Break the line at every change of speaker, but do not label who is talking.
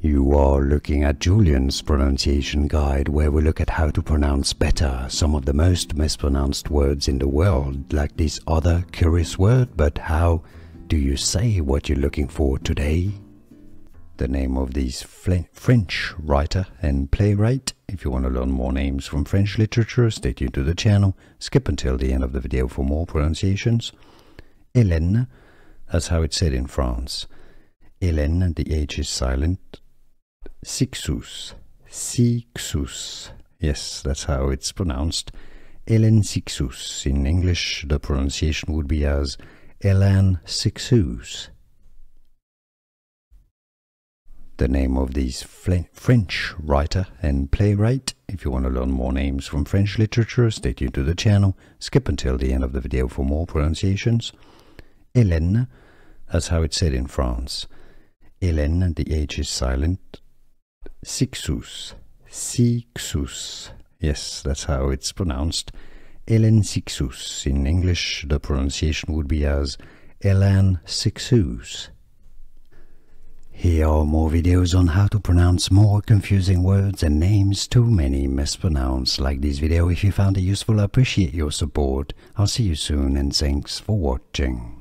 You are looking at Julian's pronunciation guide, where we look at how to pronounce better some of the most mispronounced words in the world, like this other curious word. But how do you say what you're looking for today? The name of this French writer and playwright. If you want to learn more names from French literature, stay tuned to the channel. Skip until the end of the video for more pronunciations. Hélène, that's how it's said in France. Hélène, the H is silent. Cixous, Cixous. Yes, that's how it's pronounced. Hélène Cixous. In English, the pronunciation would be as Hélène Cixous. The name of this French writer and playwright. If you want to learn more names from French literature, stay tuned to the channel. Skip until the end of the video for more pronunciations. Hélène, that's how it's said in France. Hélène, the H is silent. Cixous, Cixous. Yes, that's how it's pronounced. Hélène Cixous. In English, the pronunciation would be as Hélène Cixous. Here are more videos on how to pronounce more confusing words and names too many mispronounced. Like this video if you found it useful. I appreciate your support. I'll see you soon and thanks for watching.